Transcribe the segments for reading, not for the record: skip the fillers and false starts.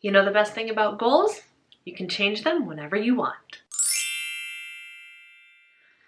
You know the best thing about goals? You can change them whenever you want.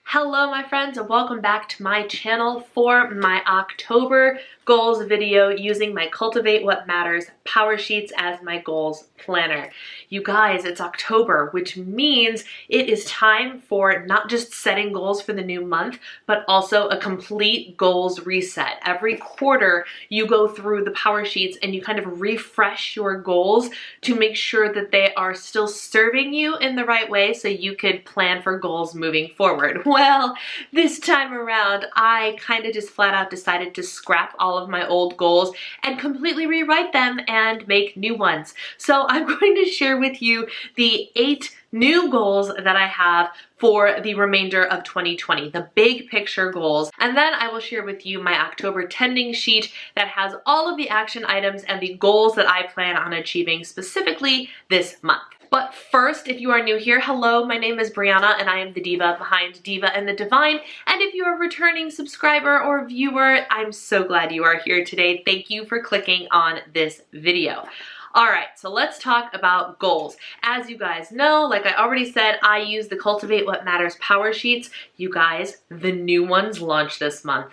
Hello my friends, and welcome back to my channel for my October goals video using my Cultivate What Matters Power Sheets as my goals planner. You guys, it's October, which means it is time for not just setting goals for the new month, but also a complete goals reset. Every quarter you go through the Power Sheets and you kind of refresh your goals to make sure that they are still serving you in the right way so you could plan for goals moving forward. Well, this time around, I kind of just flat out decided to scrap all of my old goals and completely rewrite them and make new ones. So I'm going to share with you the 8 new goals that I have for the remainder of 2020, the big picture goals. And then I will share with you my October tending sheet that has all of the action items and the goals that I plan on achieving specifically this month. But first, if you are new here, hello, my name is Brianna and I am the diva behind Diva and the Divine. And if you are a returning subscriber or viewer, I'm so glad you are here today. Thank you for clicking on this video. All right, so let's talk about goals. As you guys know, like I already said, I use the Cultivate What Matters Power Sheets. You guys, the new ones launch this month.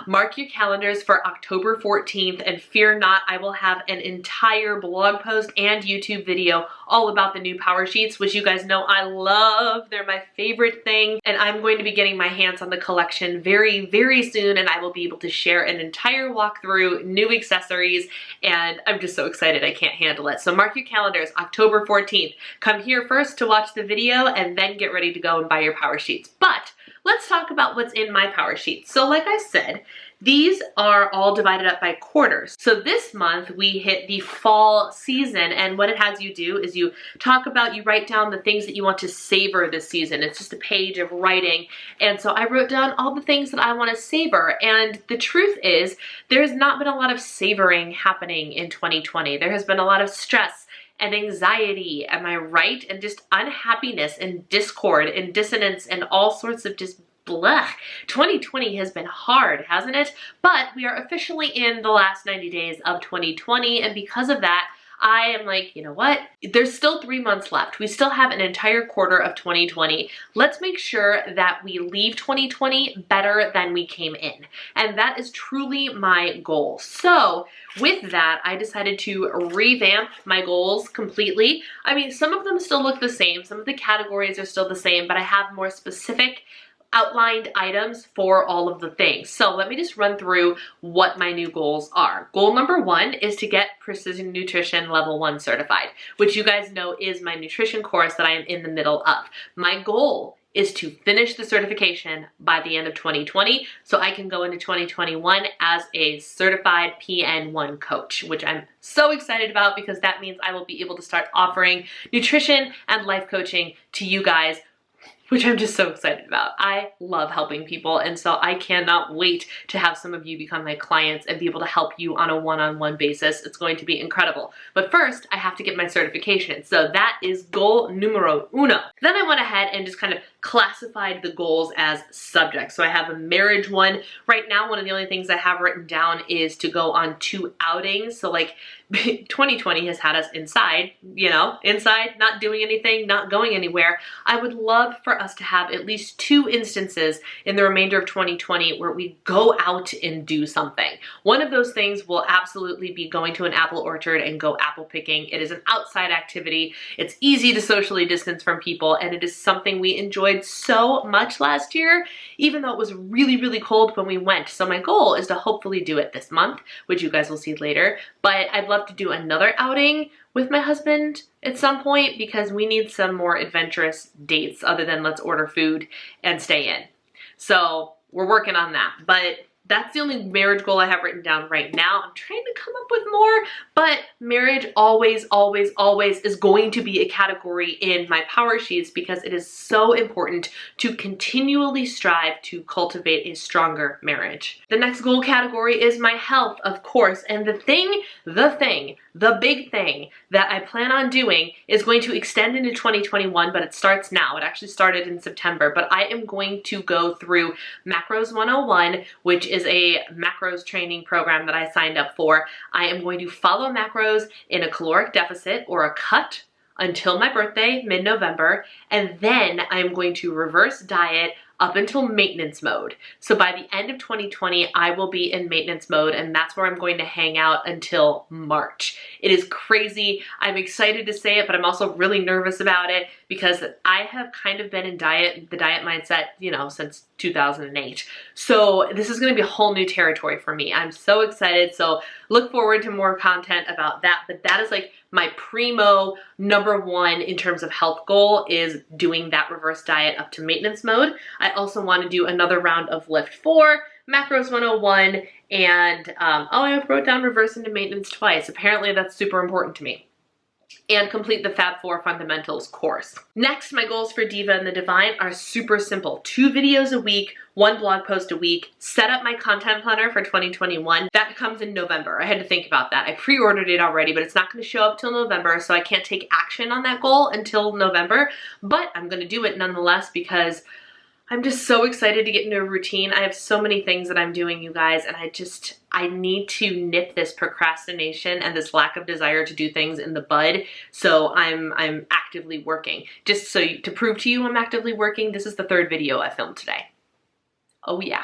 Mark your calendars for October 14th, and fear not, I will have an entire blog post and YouTube video all about the new Power Sheets, which you guys know I love. They're my favorite thing, and I'm going to be getting my hands on the collection very, very soon, and I will be able to share an entire walkthrough, new accessories, and I'm just so excited I can't handle it. So mark your calendars, October 14th. Come here first to watch the video, and then get ready to go and buy your Power Sheets. But let's talk about what's in my Power Sheets. So like I said, these are all divided up by quarters. So this month we hit the fall season, and what it has you do is you write down the things that you want to savor this season. It's just a page of writing. And so I wrote down all the things that I want to savor. And the truth is, there's not been a lot of savoring happening in 2020. There has been a lot of stress and anxiety, am I right? And just unhappiness and discord and dissonance and all sorts of just blah. 2020 has been hard, hasn't it? But we are officially in the last 90 days of 2020, and because of that, I am like, you know what? There's still 3 months left. We still have an entire quarter of 2020. Let's make sure that we leave 2020 better than we came in. And that is truly my goal. So with that, I decided to revamp my goals completely. I mean, some of them still look the same. Some of the categories are still the same, but I have more specific outlined items for all of the things. So let me just run through what my new goals are. Goal number 1 is to get Precision Nutrition Level 1 certified, which you guys know is my nutrition course that I am in the middle of. My goal is to finish the certification by the end of 2020 so I can go into 2021 as a certified PN1 coach, which I'm so excited about because that means I will be able to start offering nutrition and life coaching to you guys, which I'm just so excited about. I love helping people, and so I cannot wait to have some of you become my clients and be able to help you on a one-on-one basis. It's going to be incredible. But first, I have to get my certification. So that is goal numero uno. Then I went ahead and just kind of classified the goals as subjects. So I have a marriage one. Right now, one of the only things I have written down is to go on 2 outings. So like 2020 has had us inside, inside, not doing anything, not going anywhere. I would love for us to have at least 2 instances in the remainder of 2020 where we go out and do something. One of those things will absolutely be going to an apple orchard and go apple picking. It is an outside activity. It's easy to socially distance from people, and it is something we enjoyed so much last year, even though it was really, really cold when we went. So my goal is to hopefully do it this month, which you guys will see later. But I'd love to do another outing with my husband at some point because we need some more adventurous dates other than let's order food and stay in. So we're working on that. But that's the only marriage goal I have written down right now. I'm trying to come up with more, but marriage always, always, always is going to be a category in my Power Sheets because it is so important to continually strive to cultivate a stronger marriage. The next goal category is my health, of course, and the big thing that I plan on doing is going to extend into 2021, but it starts now. It actually started in September, but I am going to go through Macros 101, which is is a macros training program that I signed up for. I am going to follow macros in a caloric deficit or a cut until my birthday, mid-November, and then I'm going to reverse diet up until maintenance mode. So by the end of 2020, I will be in maintenance mode, and that's where I'm going to hang out until March. It is crazy. I'm excited to say it, but I'm also really nervous about it because I have kind of been in the diet mindset, you know, since 2008. So this is going to be a whole new territory for me. I'm so excited. So look forward to more content about that. But that is like my primo #1 in terms of health goal, is doing that reverse diet up to maintenance mode. I also want to do another round of Lift 4, Macros 101, and oh, I wrote down reverse into maintenance twice. Apparently that's super important to me. And complete the Fab 4 Fundamentals course. Next, my goals for Diva and the Divine are super simple. 2 videos a week, 1 blog post a week, set up my content planner for 2021. That comes in November. I had to think about that. I pre-ordered it already, but it's not going to show up till November, so I can't take action on that goal until November, but I'm going to do it nonetheless because I'm just so excited to get into a routine. I have so many things that I'm doing, you guys, and I need to nip this procrastination and this lack of desire to do things in the bud. So I'm actively working. Just so to prove to you I'm actively working, this is the 3rd video I filmed today. Oh yeah.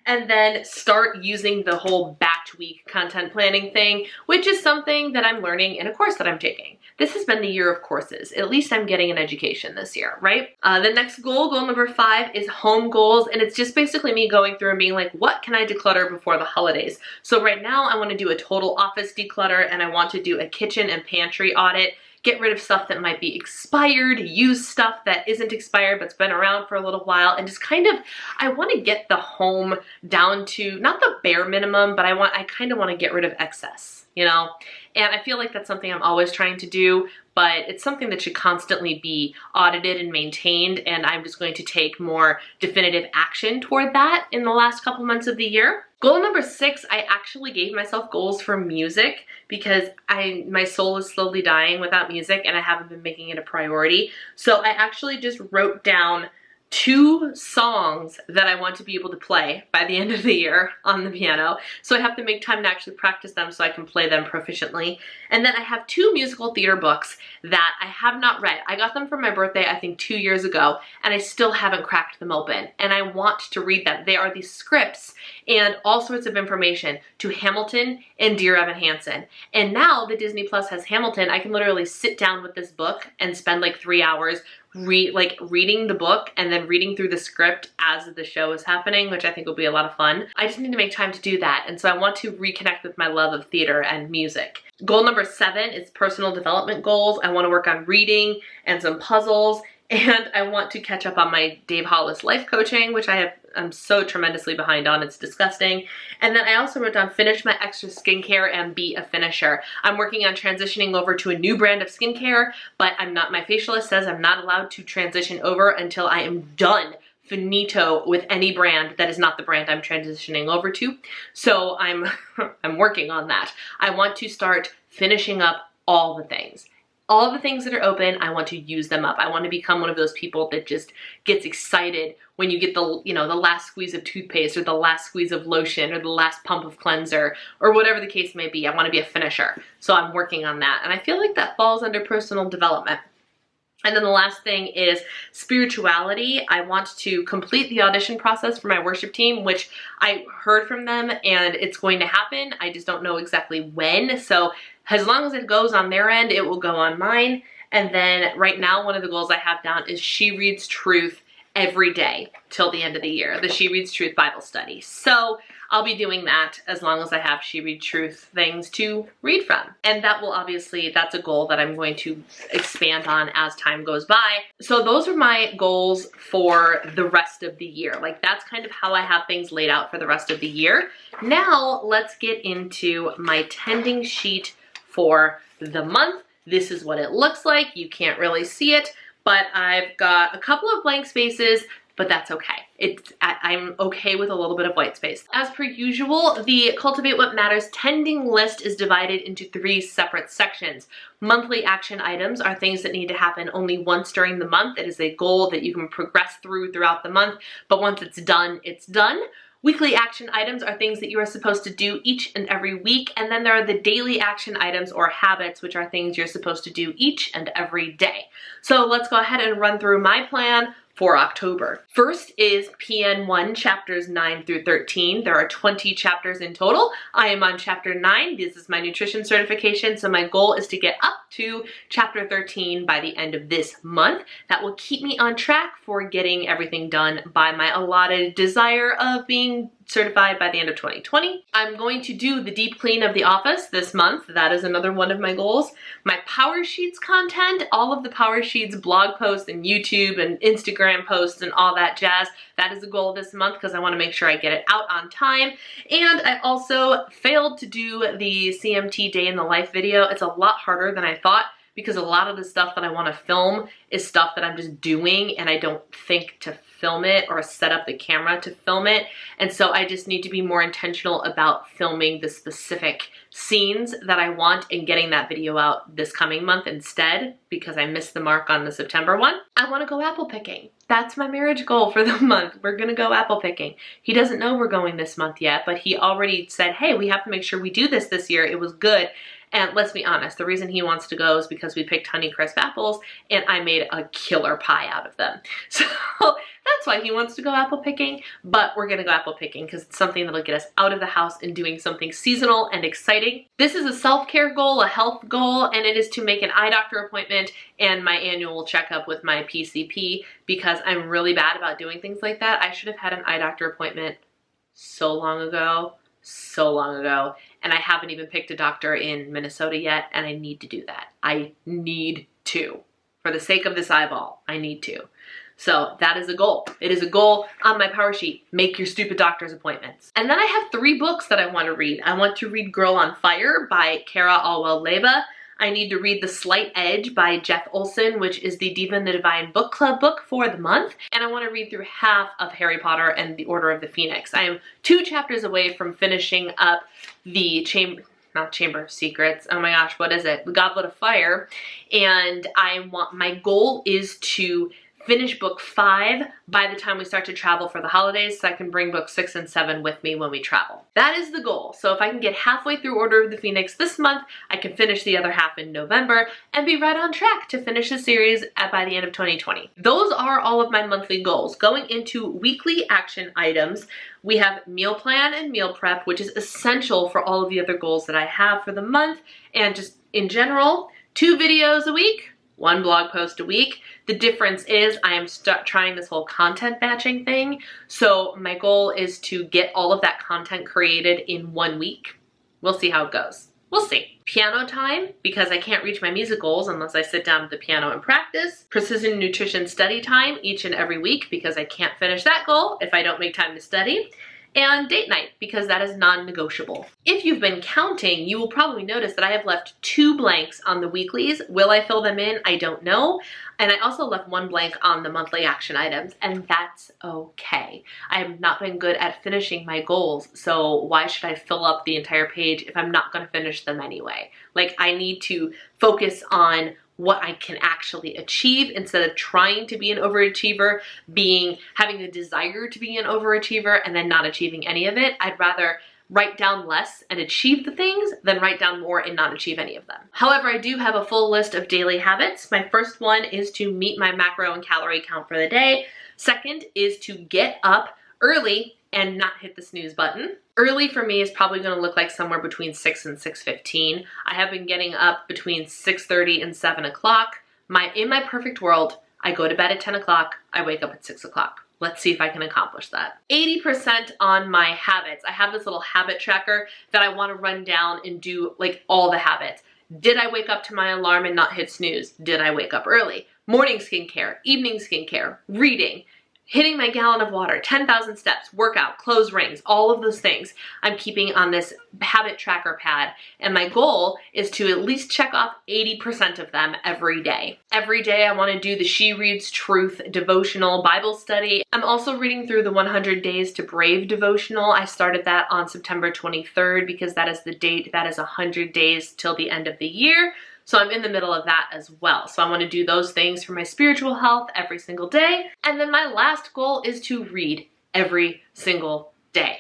And then start using the whole batch week content planning thing, which is something that I'm learning in a course that I'm taking. This has been the year of courses. At least I'm getting an education this year, right? The next goal number 5, is home goals. And it's just basically me going through and being like, what can I declutter before the holidays? So right now I want to do a total office declutter, and I want to do a kitchen and pantry audit. Get rid of stuff that might be expired, use stuff that isn't expired but's been around for a little while, and just kind of, I want to get the home down to, not the bare minimum, but I kind of want to get rid of excess, you know? And I feel like that's something I'm always trying to do, but it's something that should constantly be audited and maintained, and I'm just going to take more definitive action toward that in the last couple months of the year. Goal number 6, I actually gave myself goals for music because my soul is slowly dying without music, and I haven't been making it a priority. So I actually just wrote down 2 songs that I want to be able to play by the end of the year on the piano. So I have to make time to actually practice them so I can play them proficiently. And then I have 2 musical theater books that I have not read. I got them for my birthday, I think 2 years ago, and I still haven't cracked them open. And I want to read them. They are these scripts and all sorts of information to Hamilton and Dear Evan Hansen. And now that Disney Plus has Hamilton, I can literally sit down with this book and spend like 3 hours reading the book and then reading through the script as the show is happening, which I think will be a lot of fun. I just need to make time to do that, and so I want to reconnect with my love of theater and music. Goal number 7 is personal development goals. I want to work on reading and some puzzles, and I want to catch up on my Dave Hollis life coaching, which I'm so tremendously behind on. It's disgusting. And then I also wrote down finish my extra skincare and be a finisher. I'm working on transitioning over to a new brand of skincare, but my facialist says I'm not allowed to transition over until I am done, finito, with any brand that is not the brand I'm transitioning over to. So I'm working on that. I want to start finishing up all the things. All the things that are open, I want to use them up. I want to become one of those people that just gets excited when you get the last squeeze of toothpaste or the last squeeze of lotion or the last pump of cleanser or whatever the case may be. I want to be a finisher. So I'm working on that. And I feel like that falls under personal development. And then the last thing is spirituality. I want to complete the audition process for my worship team, which I heard from them and it's going to happen. I just don't know exactly when. So as long as it goes on their end, it will go on mine. And then right now, one of the goals I have down is She Reads Truth every day till the end of the year, the She Reads Truth Bible study. So I'll be doing that as long as I have She Reads Truth things to read from. And that will obviously, that's a goal that I'm going to expand on as time goes by. So those are my goals for the rest of the year. Like that's kind of how I have things laid out for the rest of the year. Now let's get into my tending sheet for the month. This is what it looks like. You can't really see it, but I've got a couple of blank spaces, but that's okay. I'm okay with a little bit of white space. As per usual, the Cultivate What Matters tending list is divided into 3 separate sections. Monthly action items are things that need to happen only once during the month. It is a goal that you can progress throughout the month, but once it's done, it's done. Weekly action items are things that you are supposed to do each and every week, and then there are the daily action items or habits, which are things you're supposed to do each and every day. So let's go ahead and run through my plan for October. First is PN1 chapters 9 through 13. There are 20 chapters in total. I am on chapter 9. This is my nutrition certification, so my goal is to get up to chapter 13 by the end of this month. That will keep me on track for getting everything done by my allotted desire of being certified by the end of 2020. I'm going to do the deep clean of the office this month. That is another one of my goals. My Powersheets content, all of the Powersheets blog posts and YouTube and Instagram posts and all that jazz, that is a goal this month because I want to make sure I get it out on time. And I also failed to do the CMT day in the life video. It's a lot harder than I thought, because a lot of the stuff that I want to film is stuff that I'm just doing and I don't think to film it or set up the camera to film it. And so I just need to be more intentional about filming the specific scenes that I want and getting that video out this coming month instead, because I missed the mark on the September one. I want to go apple picking. That's my marriage goal for the month. We're gonna go apple picking. He doesn't know we're going this month yet, but he already said, hey, we have to make sure we do this year. It was good. And let's be honest, the reason he wants to go is because we picked Honeycrisp apples and I made a killer pie out of them. So that's why he wants to go apple picking, but we're gonna go apple picking because it's something that'll get us out of the house and doing something seasonal and exciting. This is a self-care goal, a health goal, and it is to make an eye doctor appointment and my annual checkup with my PCP, because I'm really bad about doing things like that. I should have had an eye doctor appointment so long ago, and I haven't even picked a doctor in Minnesota yet, and I need to do that. I need to. For the sake of this eyeball, I need to. So that is a goal. It is a goal on my power sheet. Make your stupid doctor's appointments. And then I have 3 books that I want to read. I want to read Girl on Fire by Kara Alwell-Leyba. I need to read The Slight Edge by Jeff Olson, which is the Diva and the Divine book club book for the month. And I want to read through half of Harry Potter and the Order of the Phoenix. I am 2 chapters away from finishing up the Chamber of Secrets. Oh my gosh, what is it? The Goblet of Fire. And my goal is to finish book 5 by the time we start to travel for the holidays, so I can bring books 6 and 7 with me when we travel. That is the goal. So if I can get halfway through Order of the Phoenix this month, I can finish the other half in November and be right on track to finish the series by the end of 2020. Those are all of my monthly goals. Going into weekly action items, we have meal plan and meal prep, which is essential for all of the other goals that I have for the month, and just in general, 2 videos a week, 1 blog post a week. The difference is I am trying this whole content batching thing. So my goal is to get all of that content created in 1 week. We'll see how it goes. We'll see. Piano time, because I can't reach my music goals unless I sit down at the piano and practice. Precision nutrition study time each and every week, because I can't finish that goal if I don't make time to study. And date night, because that is non-negotiable. If you've been counting, you will probably notice that I have left 2 blanks on the weeklies. Will I fill them in? I don't know. And I also left 1 blank on the monthly action items, and that's okay. I have not been good at finishing my goals, so why should I fill up the entire page if I'm not gonna finish them anyway? Like, I need to focus on what I can actually achieve instead of trying to be an overachiever, having the desire to be an overachiever and then not achieving any of it. I'd rather write down less and achieve the things than write down more and not achieve any of them. However, I do have a full list of daily habits. My first one is to meet my macro and calorie count for the day. Second is to get up early and not hit the snooze button. Early for me is probably gonna look like somewhere between 6 and 6:15. I have been getting up between 6:30 and 7 o'clock. In my perfect world, I go to bed at 10 o'clock, I wake up at 6 o'clock. Let's see if I can accomplish that. 80% on my habits. I have this little habit tracker that I wanna run down and do like all the habits. Did I wake up to my alarm and not hit snooze? Did I wake up early? Morning skincare, evening skincare, reading, hitting my gallon of water, 10,000 steps, workout, close rings, all of those things I'm keeping on this habit tracker pad. And my goal is to at least check off 80% of them every day. Every day I want to do the She Reads Truth devotional Bible study. I'm also reading through the 100 Days to Brave devotional. I started that on September 23rd because that is the date that is 100 days till the end of the year. So I'm in the middle of that as well. So I want to do those things for my spiritual health every single day. And then my last goal is to read every single day.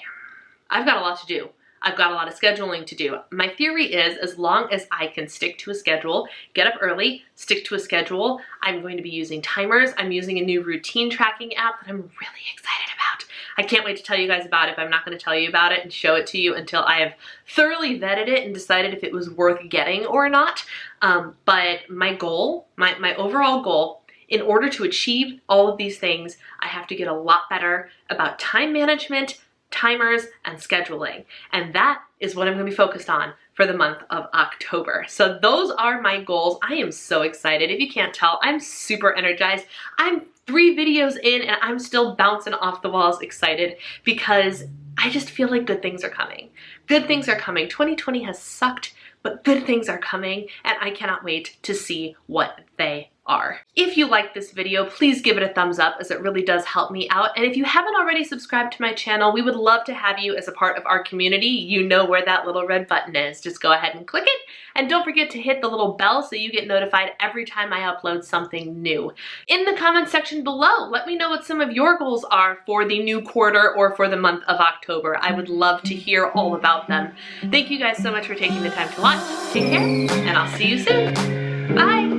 I've got a lot to do. I've got a lot of scheduling to do. My theory is as long as I can stick to a schedule, get up early, stick to a schedule, I'm going to be using timers. I'm using a new routine tracking app that I'm really excited about. I can't wait to tell you guys about it, but I'm not going to tell you about it and show it to you until I have thoroughly vetted it and decided if it was worth getting or not. But my goal, my overall goal, in order to achieve all of these things, I have to get a lot better about time management, timers, and scheduling. And that is what I'm going to be focused on for the month of October. So those are my goals. I am so excited. If you can't tell, I'm super energized. I'm 3 videos in and I'm still bouncing off the walls excited because I just feel like good things are coming. Good things are coming. 2020 has sucked, but good things are coming and I cannot wait to see what they are. If you like this video, please give it a thumbs up as it really does help me out. And if you haven't already subscribed to my channel, we would love to have you as a part of our community. You know where that little red button is. Just go ahead and click it. And don't forget to hit the little bell so you get notified every time I upload something new. In the comment section below, let me know what some of your goals are for the new quarter or for the month of October. I would love to hear all about them. Thank you guys so much for taking the time to watch. Take care, and I'll see you soon. Bye.